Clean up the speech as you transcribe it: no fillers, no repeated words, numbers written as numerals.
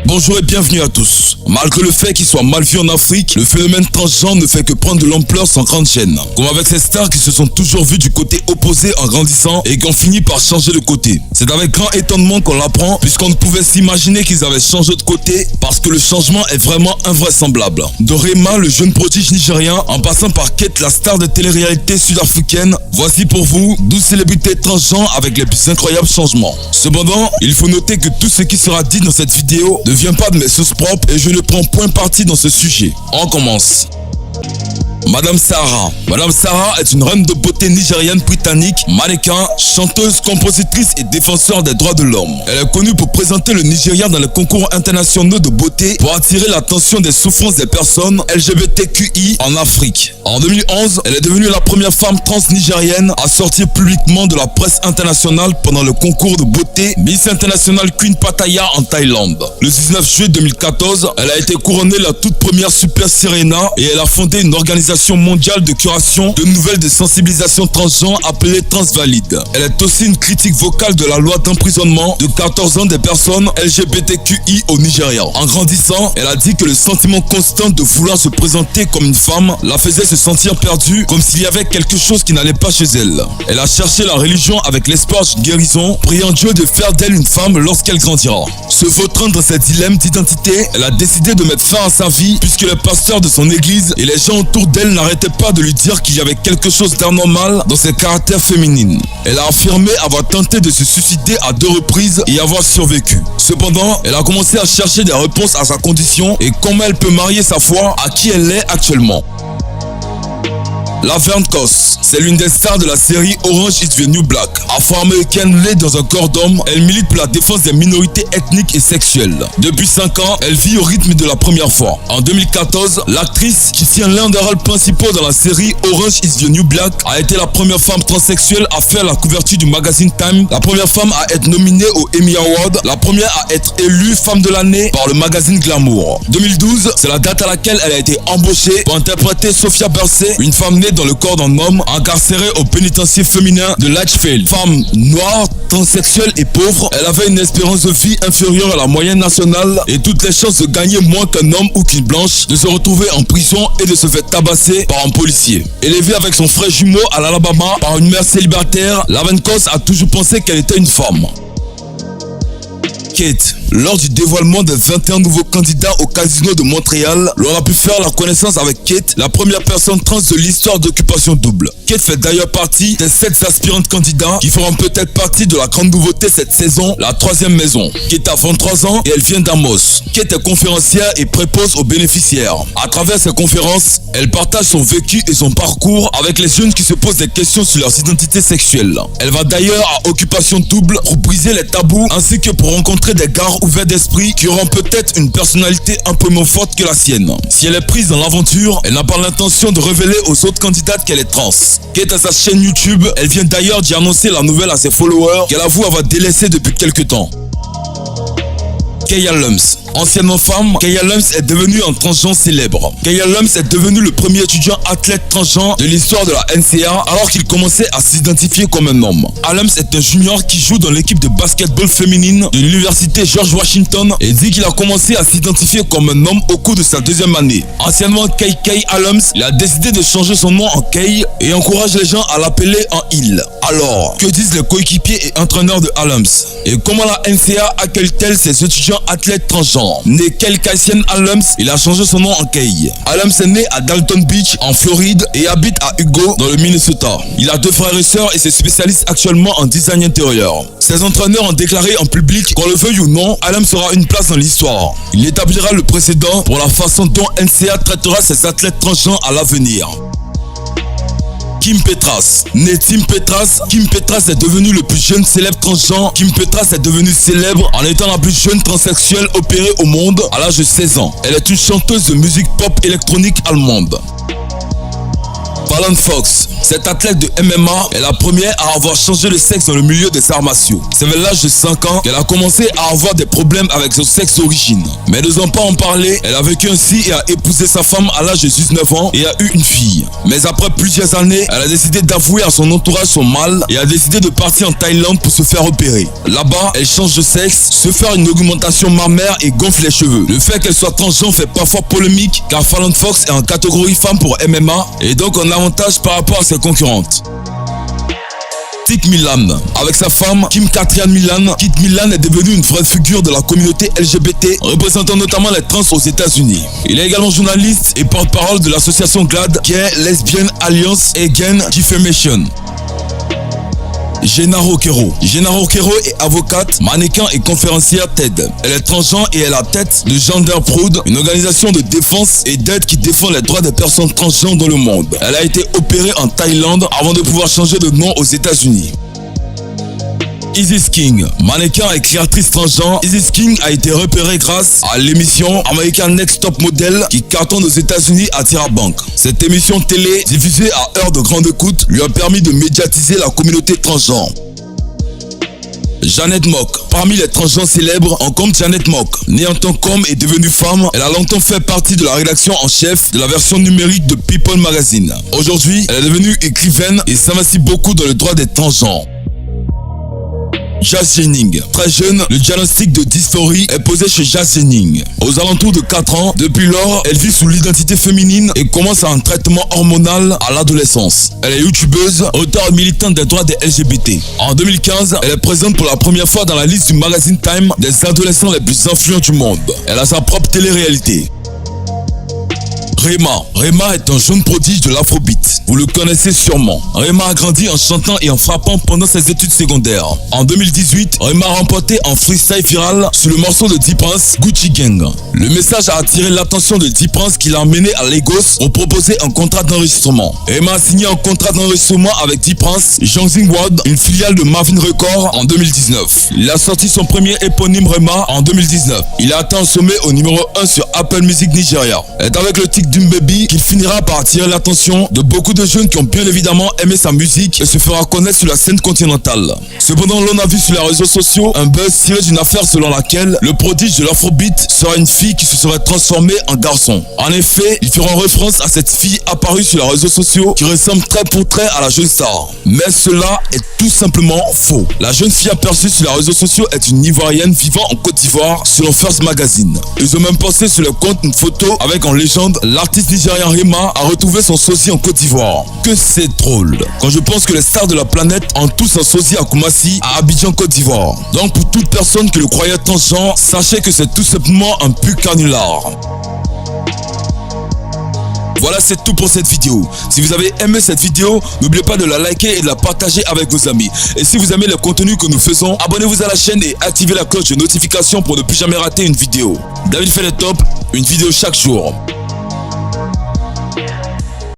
Bonjour et bienvenue à tous. Malgré le fait qu'il soit mal vu en Afrique, le phénomène transgenre ne fait que prendre de l'ampleur sans grande chaîne. Comme avec ces stars qui se sont toujours vues du côté opposé en grandissant et qui ont fini par changer de côté. C'est avec grand étonnement qu'on l'apprend puisqu'on ne pouvait s'imaginer qu'ils avaient changé de côté parce que le changement est vraiment invraisemblable. De Rema, le jeune prodige nigérien, en passant par Kate, la star de télé-réalité sud-africaine, voici pour vous 12 célébrités transgenres avec les plus incroyables changements. Cependant, il faut noter que tout ce qui sera dit dans cette vidéo ne vient pas de mes sources propres et je ne prends point parti dans ce sujet. On commence. Madame Sarah. Madame Sarah est une reine de beauté nigérienne britannique, mannequin, chanteuse, compositrice et défenseur des droits de l'homme. Elle est connue pour présenter le Nigeria dans les concours internationaux de beauté pour attirer l'attention des souffrances des personnes LGBTQI en Afrique. En 2011, elle est devenue la première femme trans nigérienne à sortir publiquement de la presse internationale pendant le concours de beauté Miss International Queen Pattaya en Thaïlande. Le 19 juillet 2014, elle a été couronnée la toute première Super Serena et elle a fondé une organisation mondiale de curation de nouvelles de sensibilisation transgenre appelée Transvalide. Elle est aussi une critique vocale de la loi d'emprisonnement de 14 ans des personnes LGBTQI au Nigeria. En grandissant, elle a dit que le sentiment constant de vouloir se présenter comme une femme la faisait se sentir perdue, comme s'il y avait quelque chose qui n'allait pas chez elle. Elle a cherché la religion avec l'espoir d'une guérison, priant Dieu de faire d'elle une femme lorsqu'elle grandira. Se vautrant dans ses dilemmes d'identité, elle a décidé de mettre fin à sa vie puisque les pasteurs de son église et les gens autour d'elle n'arrêtait pas de lui dire qu'il y avait quelque chose d'anormal dans ses caractères féminines. Elle a affirmé avoir tenté de se suicider à 2 reprises et avoir survécu. Cependant, elle a commencé à chercher des réponses à sa condition et comment elle peut marier sa foi à qui elle est actuellement. Laverne Cox, c'est l'une des stars de la série Orange is the New Black. Afro-américaine née dans un corps d'homme, elle milite pour la défense des minorités ethniques et sexuelles. Depuis 5 ans, elle vit au rythme de la première fois. En 2014, l'actrice qui tient l'un des rôles principaux dans la série Orange is the New Black a été la première femme transsexuelle à faire la couverture du magazine Time, la première femme à être nominée au Emmy Award, la première à être élue femme de l'année par le magazine Glamour. 2012, c'est la date à laquelle elle a été embauchée pour interpréter Sophia Bursey, une femme née dans le corps d'un homme incarcéré au pénitencier féminin de Litchfield. Femme noire, transsexuelle et pauvre, elle avait une espérance de vie inférieure à la moyenne nationale et toutes les chances de gagner moins qu'un homme ou qu'une blanche, de se retrouver en prison et de se faire tabasser par un policier. Élevée avec son frère jumeau à l'Alabama par une mère célibataire, Laverne Cox a toujours pensé qu'elle était une femme. Kate. Lors du dévoilement des 21 nouveaux candidats au casino de Montréal, l'on a pu faire la connaissance avec Kate, la première personne trans de l'histoire d'Occupation Double. Kate fait d'ailleurs partie des 7 aspirantes candidats qui feront peut-être partie de la grande nouveauté cette saison, la 3e maison. Kate a 23 ans et elle vient d'Amos. Kate est conférencière et prépose aux bénéficiaires. À travers ses conférences, elle partage son vécu et son parcours avec les jeunes qui se posent des questions sur leurs identités sexuelles. Elle va d'ailleurs à Occupation Double pour briser les tabous ainsi que pour rencontrer des gars ouverts d'esprit qui auront peut-être une personnalité un peu moins forte que la sienne. Si elle est prise dans l'aventure, elle n'a pas l'intention de révéler aux autres candidates qu'elle est trans. Kate a sa chaîne YouTube, elle vient d'ailleurs d'y annoncer la nouvelle à ses followers qu'elle avoue avoir délaissé depuis quelques temps. Keya Lums. Anciennement femme, Keya Lums est devenue un transgenre célèbre. Keya Lums est devenu le premier étudiant athlète transgenre de l'histoire de la NCA alors qu'il commençait à s'identifier comme un homme. Lums est un junior qui joue dans l'équipe de basketball féminine de l'université George Washington et dit qu'il a commencé à s'identifier comme un homme au cours de sa 2e année. Anciennement Kay Lums, il a décidé de changer son nom en Kay et encourage les gens à l'appeler en il. Alors, que disent les coéquipiers et entraîneurs de Lums? Et comment la NCA accueille-t-elle ses étudiants athlètes transgenres? Né Kelkassian Lums, il a changé son nom en Kay. Lums est né à Dalton Beach en Floride et habite à Hugo dans le Minnesota. Il a 2 frères et sœurs et se spécialise actuellement en design intérieur. Ses entraîneurs ont déclaré en public qu'on le veuille ou non, Lums aura une place dans l'histoire. Il établira le précédent pour la façon dont NCA traitera ses athlètes transgenres à l'avenir. Kim Petras. Né Tim Petras, Kim Petras est devenu le plus jeune célèbre transgenre. Kim Petras est devenue célèbre en étant la plus jeune transsexuelle opérée au monde à l'âge de 16 ans. Elle est une chanteuse de musique pop électronique allemande. Fallon Fox. Cette athlète de MMA est la première à avoir changé de sexe dans le milieu des arts martiaux. C'est vers l'âge de 5 ans qu'elle a commencé à avoir des problèmes avec son sexe d'origine. Mais n'osant pas en parler, elle a vécu ainsi et a épousé sa femme à l'âge de 19 ans et a eu une fille. Mais après plusieurs années, elle a décidé d'avouer à son entourage son mal et a décidé de partir en Thaïlande pour se faire opérer. Là-bas, elle change de sexe, se faire une augmentation mammaire et gonfle les cheveux. Le fait qu'elle soit transgenre fait parfois polémique car Fallon Fox est en catégorie femme pour MMA et donc en avantage par rapport à ses concurrentes. Kit Milan. Avec sa femme, Kim Cattrall Milan, Kit Milan est devenu une vraie figure de la communauté LGBT, représentant notamment les trans aux États-Unis. Il est également journaliste et porte-parole de l'association GLAAD, qui est Lesbian Alliance Against Defamation. Jenna Roquero. Jenna Roquero est avocate, mannequin et conférencière TED. Elle est transgenre et est la tête de Gender Proud, une organisation de défense et d'aide qui défend les droits des personnes transgenres dans le monde. Elle a été opérée en Thaïlande avant de pouvoir changer de nom aux États-Unis. Isis King, mannequin et créatrice transgenre, Isis King a été repérée grâce à l'émission American Next Top Model qui cartonne aux États-Unis à Tyra Banks. Cette émission télé, diffusée à heure de grande écoute, lui a permis de médiatiser la communauté transgenre. Janet Mock. Parmi les transgenres célèbres, on compte Janet Mock. Née en tant qu'homme et devenue femme, elle a longtemps fait partie de la rédaction en chef de la version numérique de People Magazine. Aujourd'hui, elle est devenue écrivaine et s'investit beaucoup dans le droit des transgenres. Jazz Jennings. Très jeune, le diagnostic de dysphorie est posé chez Jazz Jennings. Aux alentours de 4 ans, depuis lors, elle vit sous l'identité féminine et commence un traitement hormonal à l'adolescence. Elle est youtubeuse, auteure et militante des droits des LGBT. En 2015, elle est présente pour la première fois dans la liste du magazine Time des adolescents les plus influents du monde. Elle a sa propre télé-réalité. Rema. Rema est un jeune prodige de l'afrobeat. Vous le connaissez sûrement. Rema a grandi en chantant et en frappant pendant ses études secondaires. En 2018, Rema a remporté un freestyle viral sur le morceau de D-Prince, Gucci Gang. Le message a attiré l'attention de D-Prince qui l'a emmené à Lagos pour proposer un contrat d'enregistrement. Rema a signé un contrat d'enregistrement avec D-Prince, Jongzing World, une filiale de Marvin Records en 2019. Il a sorti son premier éponyme Rema en 2019. Il a atteint un sommet au numéro 1 sur Apple Music Nigeria. C'est avec le titre Doom Baby qu'il finira par attirer l'attention de beaucoup de jeunes qui ont bien évidemment aimé sa musique et se fera connaître sur la scène continentale. Cependant, l'on a vu sur les réseaux sociaux un buzz tiré d'une affaire selon laquelle le prodige de l'afrobeat serait une fille qui se serait transformée en garçon. En effet, ils feront référence à cette fille apparue sur les réseaux sociaux qui ressemble trait pour trait à la jeune star. Mais cela est tout simplement faux. La jeune fille aperçue sur les réseaux sociaux est une Ivoirienne vivant en Côte d'Ivoire selon First Magazine. Ils ont même posté sur le compte une photo avec en légende l'artiste nigérien Rema a retrouvé son sosie en Côte d'Ivoire. Que c'est drôle quand je pense que les stars de la planète ont tous un sosie à Koumassi, à Abidjan, Côte d'Ivoire. Donc pour toute personne qui le croyait transgenre, sachez que c'est tout simplement un pur canular. Voilà, c'est tout pour cette vidéo. Si vous avez aimé cette vidéo, n'oubliez pas de la liker et de la partager avec vos amis. Et si vous aimez le contenu que nous faisons, abonnez-vous à la chaîne et activez la cloche de notification pour ne plus jamais rater une vidéo. David fait le top, une vidéo chaque jour.